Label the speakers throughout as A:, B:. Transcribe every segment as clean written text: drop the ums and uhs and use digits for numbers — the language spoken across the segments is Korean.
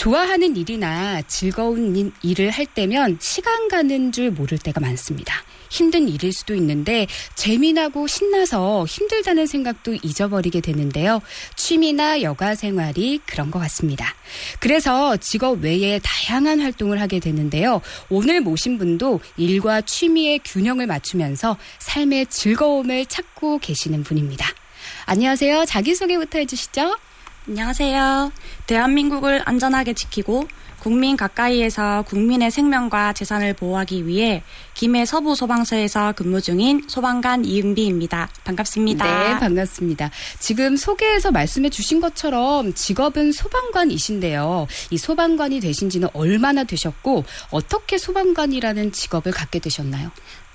A: 좋아하는 일이나 즐거운 일을 할 때면 시간 가는 줄 모를 때가 많습니다. 힘든 일일 수도 있는데 재미나고 신나서 힘들다는 생각도 잊어버리게 되는데요. 취미나 여가 생활이 그런 것 같습니다. 그래서 직업 외에 다양한 활동을 하게 되는데요. 오늘 모신 분도 일과 취미의 균형을 맞추면서 삶의 즐거움을 찾고 계시는 분입니다. 안녕하세요. 자기소개부터 해주시죠.
B: 안녕하세요. 대한민국을 안전하게 지키고 국민 가까이에서 국민의 생명과 재산을 보호하기 위해 김해 서부소방서에서 근무 중인 소방관 이은비입니다. 반갑습니다.
A: 네, 반갑습니다. 지금 소개에서 말씀해 주신 것처럼 직업은 소방관이신데요. 이 소방관이 되신 지는 얼마나 되셨고 어떻게 소방관이라는 직업을 갖게 되셨나요?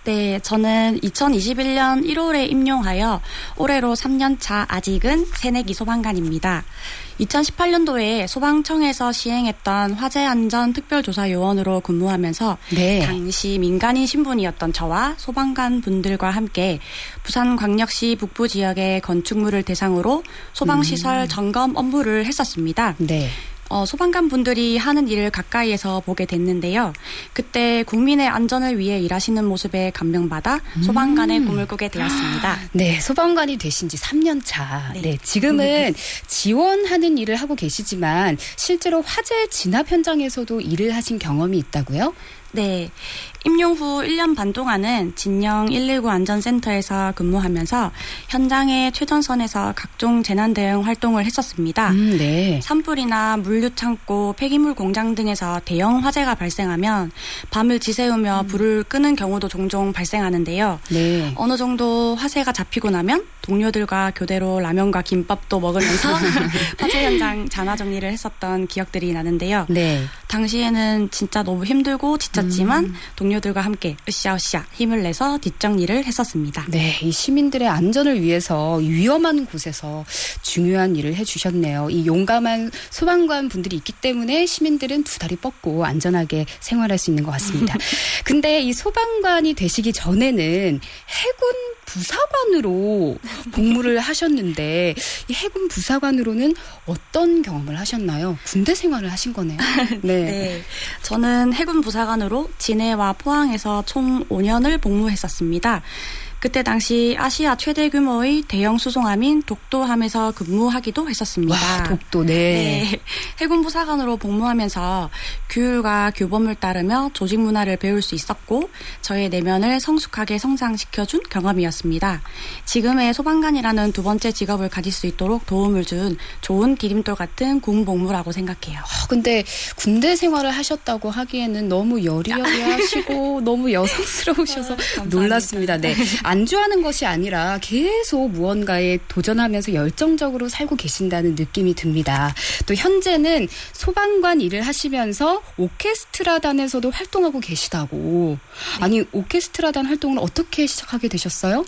B: 네, 저는 2021년 1월에 임용하여 올해로 3년차 아직은 새내기 소방관입니다. 2018년도에 소방청에서 시행했던 화재안전특별조사요원으로 근무하면서 당시 민간인 신분이었던 저와 소방관 분들과 함께 부산광역시 북부 지역의 건축물을 대상으로 소방시설 점검 업무를 했었습니다. 네. 소방관 분들이 하는 일을 가까이에서 보게 됐는데요. 그때 국민의 안전을 위해 일하시는 모습에 감명받아 소방관의 꿈을 꾸게 되었습니다.
A: 네, 소방관이 되신 지 3년 차. 네, 지금은 지원하는 일을 하고 계시지만 실제로 화재 진압 현장에서도 일을 하신 경험이 있다고요?
B: 네. 임용 후 1년 반 동안은 진영 119 안전센터에서 근무하면서 현장의 최전선에서 각종 재난 대응 활동을 했었습니다. 네. 산불이나 물류 창고, 폐기물 공장 등에서 대형 화재가 발생하면 밤을 지새우며 불을 끄는 경우도 종종 발생하는데요. 네. 어느 정도 화재가 잡히고 나면 동료들과 교대로 라면과 김밥도 먹으면서 화재 현장 잔화 정리를 했었던 기억들이 나는데요. 네. 당시에는 진짜 너무 힘들고 지쳤지만 동료들과 함께 으쌰으쌰 힘을 내서 뒷정리를 했었습니다.
A: 네, 이 시민들의 안전을 위해서 위험한 곳에서 중요한 일을 해주셨네요. 이 용감한 소방관 분들이 있기 때문에 시민들은 두 다리 뻗고 안전하게 생활할 수 있는 것 같습니다. 근데 이 소방관이 되시기 전에는 해군 부사관으로 복무를 하셨는데 이 해군 부사관으로는 어떤 경험을 하셨나요? 군대 생활을 하신 거네요. 네.
B: 네. 저는 해군 부사관으로 진해와 포항에서 총 5년을 복무했었습니다. 그때 당시 아시아 최대 규모의 대형 수송함인 독도함에서 근무하기도 했었습니다.
A: 와, 독도, 네.
B: 네. 해군 부사관으로 복무하면서 규율과 규범을 따르며 조직 문화를 배울 수 있었고 저의 내면을 성숙하게 성장시켜준 경험이었습니다. 지금의 소방관이라는 두 번째 직업을 가질 수 있도록 도움을 준 좋은 디딤돌 같은 군 복무라고 생각해요.
A: 근데 군대 생활을 하셨다고 하기에는 너무 여리여리하시고 너무 여성스러우셔서 놀랐습니다. 네. 안주하는 것이 아니라 계속 무언가에 도전하면서 열정적으로 살고 계신다는 느낌이 듭니다. 또 현재는 소방관 일을 하시면서 오케스트라단에서도 활동하고 계시다고. 네. 아니, 오케스트라단 활동을 어떻게 시작하게 되셨어요?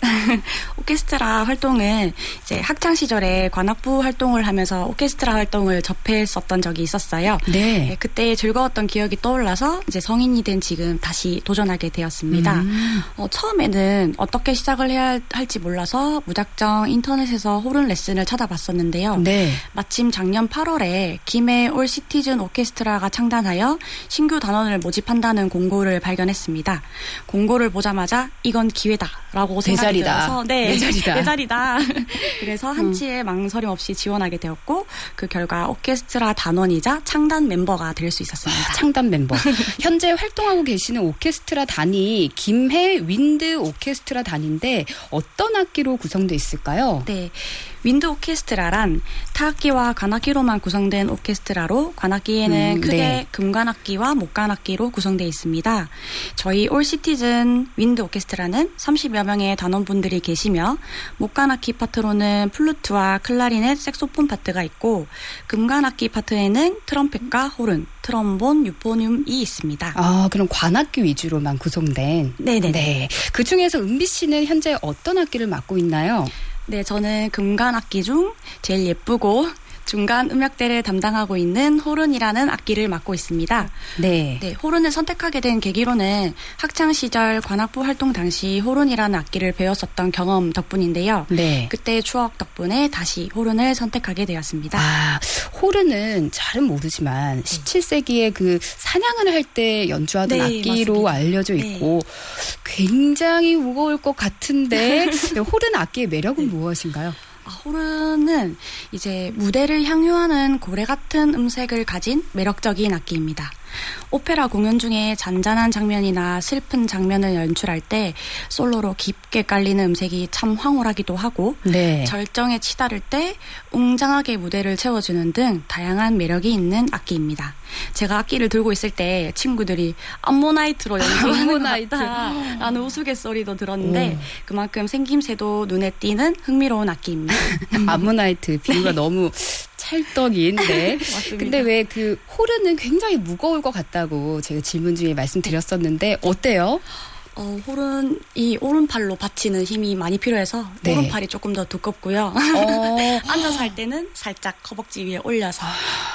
B: 오케스트라 활동은 이제 학창 시절에 관악부 활동을 하면서 오케스트라 활동을 접했었던 적이 있었어요. 네. 그때 즐거웠던 기억이 떠올라서 이제 성인이 된 지금 다시 도전하게 되었습니다. 처음에는 어떻게 시작을 해야 할지 몰라서 무작정 인터넷에서 호른 레슨을 찾아봤었는데요. 네. 마침 작년 8월에 김해 올 시티즌 오케스트라가 창단하여 신규 단원을 모집한다는 공고를 발견했습니다. 공고를 보자마자 이건 기회다라고 생각이 들어서
A: 내
B: 자리다. 그래서 한치의 망설임 없이 지원하게 되었고 그 결과 오케스트라 단원이자 창단 멤버가 될 수 있었습니다.
A: 창단 멤버. 현재 활동하고 계시는 오케스트라 단이 김해 윈드 오케스트라 단인데 어떤 악기로 구성되어 있을까요?
B: 네. 윈드 오케스트라란 타악기와 관악기로만 구성된 오케스트라로 관악기에는 크게 금관악기와 목관악기로 구성되어 있습니다. 저희 올 시티즌 윈드 오케스트라는 30여 명의 단원분들이 계시며 목관악기 파트로는 플루트와 클라리넷, 색소폰 파트가 있고 금관악기 파트에는 트럼펫과 호른, 트럼본, 유포늄이 있습니다.
A: 아, 그럼 관악기 위주로만 구성된?
B: 네네.
A: 네. 그 중에서 은비 씨는 현재 어떤 악기를 맡고 있나요?
B: 네, 저는 금관악기 중 제일 예쁘고 중간 음역대를 담당하고 있는 호른이라는 악기를 맡고 있습니다.
A: 네.
B: 네, 호른을 선택하게 된 계기로는 학창 시절 관악부 활동 당시 호른이라는 악기를 배웠었던 경험 덕분인데요.
A: 네.
B: 그때의 추억 덕분에 다시 호른을 선택하게 되었습니다.
A: 아, 호른은 잘은 모르지만 17세기에 그 사냥을 할 때 연주하던 악기로 맞습니다. 알려져 있고 굉장히 무거울 것 같은데 호른 악기의 매력은 무엇인가요?
B: 호른은 이제 무대를 향유하는 고래 같은 음색을 가진 매력적인 악기입니다. 오페라 공연 중에 잔잔한 장면이나 슬픈 장면을 연출할 때 솔로로 깊게 깔리는 음색이 참 황홀하기도 하고 절정에 치달을 때 웅장하게 무대를 채워주는 등 다양한 매력이 있는 악기입니다. 제가 악기를 들고 있을 때 친구들이 암모나이트로 연주하는 것 같다라는 우스갯소리도 들었는데 그만큼 생김새도 눈에 띄는 흥미로운 악기입니다.
A: 암모나이트 비유가 너무 찰떡인데. 맞습니다. 근데 왜 그 호른은 굉장히 무거울 것 같다고 제가 질문 중에 말씀드렸었는데 어때요?
B: 호른, 이 오른팔로 받치는 힘이 많이 필요해서 오른팔이 조금 더 두껍고요. 앉아서 할 때는 살짝 허벅지 위에 올려서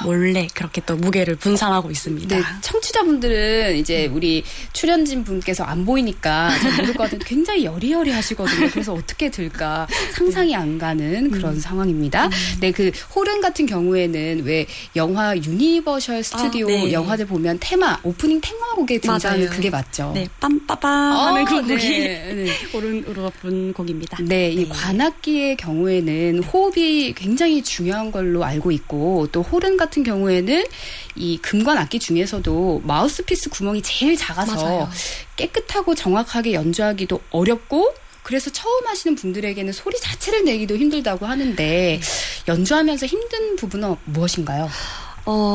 B: 몰래 그렇게 또 무게를 분산하고 있습니다.
A: 네, 청취자분들은 이제 우리 출연진 분께서 안 보이니까 잘 모를 것 같은데 굉장히 여리여리 하시거든요. 그래서 어떻게 들까 상상이 안 가는 그런 상황입니다. 네, 그 호른 같은 경우에는 왜 영화 유니버셜 스튜디오 영화들 보면 테마, 오프닝 테마곡에 등장하는 그게 맞죠?
B: 네, 빰빠밤 하는 그 곡이 호른으로 부른 곡입니다.
A: 네, 이 관악기의 경우에는 호흡이 굉장히 중요한 걸로 알고 있고 또 호른 같은 경우에는 이 금관 악기 중에서도 마우스피스 구멍이 제일 작아서 깨끗하고 정확하게 연주하기도 어렵고 그래서 처음 하시는 분들에게는 소리 자체를 내기도 힘들다고 하는데 연주하면서 힘든 부분은 무엇인가요?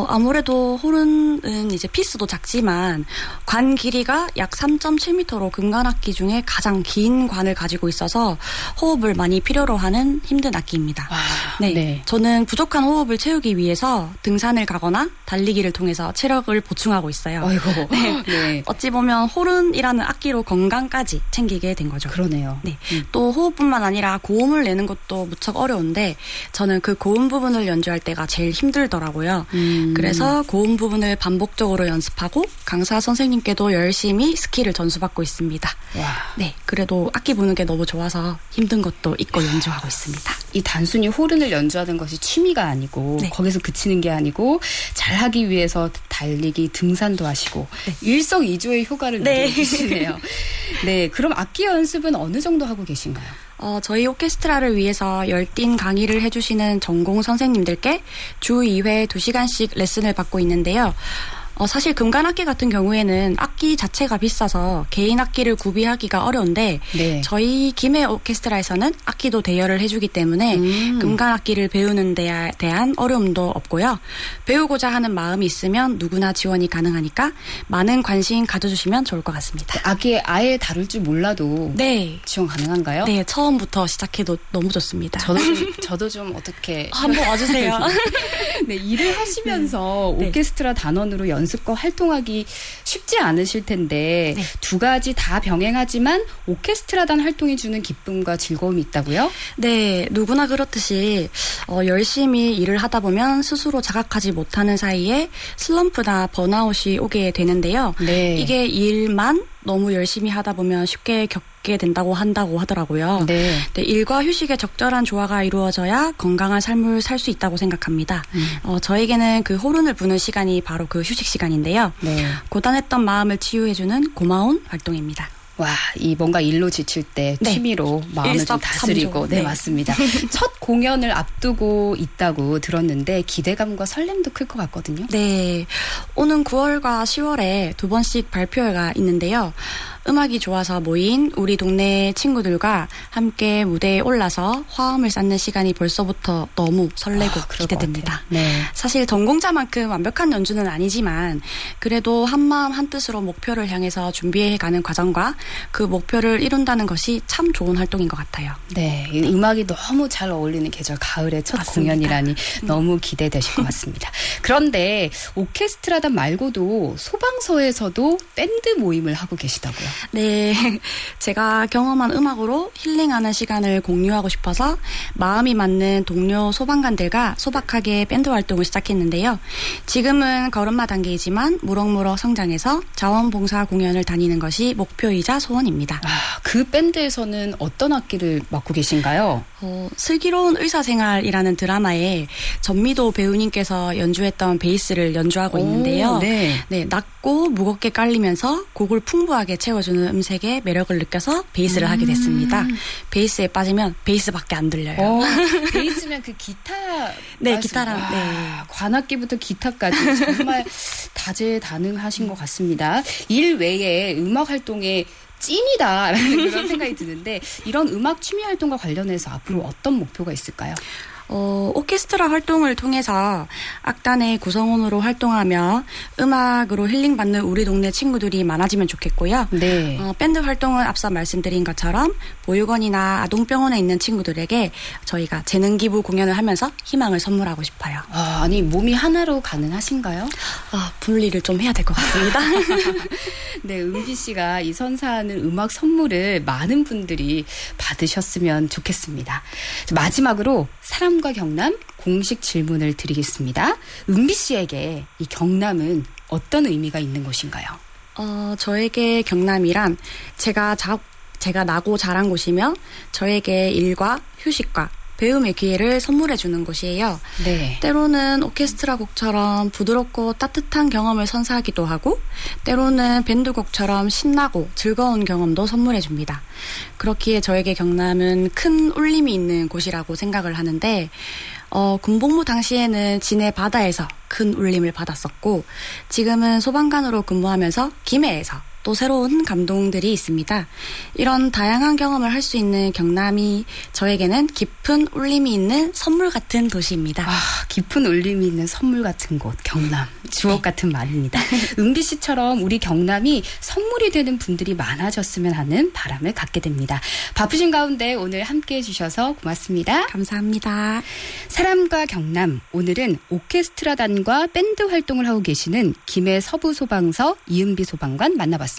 B: 아무래도 호른은 이제 피스도 작지만 관 길이가 약 3.7m로 금관악기 중에 가장 긴 관을 가지고 있어서 호흡을 많이 필요로 하는 힘든 악기입니다. 네. 저는 부족한 호흡을 채우기 위해서 등산을 가거나 달리기를 통해서 체력을 보충하고 있어요.
A: 아이고.
B: 네. 어찌 보면 호른이라는 악기로 건강까지 챙기게 된 거죠.
A: 그러네요.
B: 네. 또 호흡뿐만 아니라 고음을 내는 것도 무척 어려운데 저는 그 고음 부분을 연주할 때가 제일 힘들더라고요. 그래서 고음 부분을 반복적으로 연습하고 강사 선생님께도 열심히 스킬을 전수받고 있습니다. 네, 그래도 악기 부는 게 너무 좋아서 힘든 것도 잊고 연주하고 있습니다.
A: 이 단순히 호른을 연주하는 것이 취미가 아니고 거기서 그치는 게 아니고 잘하기 위해서 달리기, 등산도 하시고 일석이조의 효과를 내시네요. 네, 그럼 악기 연습은 어느 정도 하고 계신가요?
B: 저희 오케스트라를 위해서 열띤 강의를 해주시는 전공 선생님들께 주 2회 2시간씩 레슨을 받고 있는데요. 사실 금관악기 같은 경우에는 악기 자체가 비싸서 개인 악기를 구비하기가 어려운데 저희 김해 오케스트라에서는 악기도 대여를 해주기 때문에 금관악기를 배우는 데 대한 어려움도 없고요. 배우고자 하는 마음이 있으면 누구나 지원이 가능하니까 많은 관심 가져주시면 좋을 것 같습니다.
A: 악기 아예 다룰 줄 몰라도 지원 가능한가요?
B: 네, 처음부터 시작해도 너무 좋습니다.
A: 저도 좀 어떻게
B: 한번 와주세요.
A: 네, 일을 하시면서 오케스트라 단원으로 연습과 활동하기 쉽지 않으실 텐데 두 가지 다 병행하지만 오케스트라단 활동이 주는 기쁨과 즐거움이 있다고요?
B: 네, 누구나 그렇듯이 열심히 일을 하다 보면 스스로 자각하지 못하는 사이에 슬럼프나 번아웃이 오게 되는데요. 이게 일만 너무 열심히 하다 보면 쉽게 겪게 된다고 하더라고요. 일과 휴식의 적절한 조화가 이루어져야 건강한 삶을 살 수 있다고 생각합니다. 저에게는 그 호른을 부는 시간이 바로 그 휴식 시간인데요. 고단했던 마음을 치유해주는 고마운 활동입니다.
A: 와, 이 뭔가 일로 지칠 때 취미로 마음을 좀 다스리고. 네, 맞습니다. 첫 공연을 앞두고 있다고 들었는데 기대감과 설렘도 클 것 같거든요.
B: 네, 오는 9월과 10월에 2번씩 발표회가 있는데요. 음악이 좋아서 모인 우리 동네 친구들과 함께 무대에 올라서 화음을 쌓는 시간이 벌써부터 너무 설레고 기대됩니다. 사실 전공자만큼 완벽한 연주는 아니지만 그래도 한마음 한뜻으로 목표를 향해서 준비해가는 과정과 그 목표를 이룬다는 것이 참 좋은 활동인 것 같아요.
A: 네, 음악이 너무 잘 어울리는 계절 가을의 첫 공연이라니 너무 기대되실 것 같습니다. 그런데 오케스트라단 오케스트라단 말고도 소방서에서도 밴드 모임을 하고 계시다고요?
B: 네, 제가 경험한 음악으로 힐링하는 시간을 공유하고 싶어서 마음이 맞는 동료 소방관들과 소박하게 밴드 활동을 시작했는데요. 지금은 걸음마 단계이지만 무럭무럭 성장해서 자원봉사 공연을 다니는 것이 목표이자 소원입니다.
A: 그 밴드에서는 어떤 악기를 맡고 계신가요?
B: 슬기로운 의사생활이라는 드라마에 전미도 배우님께서 연주했던 베이스를 연주하고 있는데요. 네, 낮고 무겁게 깔리면서 곡을 풍부하게 채워주는 음색의 매력을 느껴서 베이스를 하게 됐습니다. 베이스에 빠지면 베이스밖에 안 들려요.
A: 베이스면 그 기타?
B: 네, 기타랑.
A: 관악기부터 기타까지 정말 다재다능하신 것 같습니다. 일 외에 음악 활동에 찐이다라는 그런 생각이 드는데 이런 음악 취미 활동과 관련해서 앞으로 어떤 목표가 있을까요?
B: 오케스트라 활동을 통해서 악단의 구성원으로 활동하며 음악으로 힐링받는 우리 동네 친구들이 많아지면 좋겠고요. 네. 밴드 활동은 앞서 말씀드린 것처럼 보육원이나 아동병원에 있는 친구들에게 저희가 재능기부 공연을 하면서 희망을 선물하고 싶어요.
A: 아니 몸이 하나로 가능하신가요?
B: 분리를 좀 해야 될 것 같습니다.
A: 네, 은비 씨가 이 선사하는 음악 선물을 많은 분들이 받으셨으면 좋겠습니다. 마지막으로 사람과 경남 공식 질문을 드리겠습니다. 은비 씨에게 이 경남은 어떤 의미가 있는 곳인가요?
B: 저에게 경남이란 제가 나고 자란 곳이며 저에게 일과 휴식과 배움의 기회를 선물해주는 곳이에요. 네. 때로는 오케스트라 곡처럼 부드럽고 따뜻한 경험을 선사하기도 하고 때로는 밴드곡처럼 신나고 즐거운 경험도 선물해줍니다. 그렇기에 저에게 경남은 큰 울림이 있는 곳이라고 생각을 하는데 군복무 당시에는 진해 바다에서 큰 울림을 받았었고 지금은 소방관으로 근무하면서 김해에서 또 새로운 감동들이 있습니다. 이런 다양한 경험을 할 수 있는 경남이 저에게는 깊은 울림이 있는 선물 같은 도시입니다.
A: 깊은 울림이 있는 선물 같은 곳, 경남. 주옥 같은 말입니다. 은비 씨처럼 우리 경남이 선물이 되는 분들이 많아졌으면 하는 바람을 갖게 됩니다. 바쁘신 가운데 오늘 함께해 주셔서 고맙습니다.
B: 감사합니다.
A: 사람과 경남, 오늘은 오케스트라단과 밴드 활동을 하고 계시는 김해 서부소방서 이은비 소방관 만나봤습니다.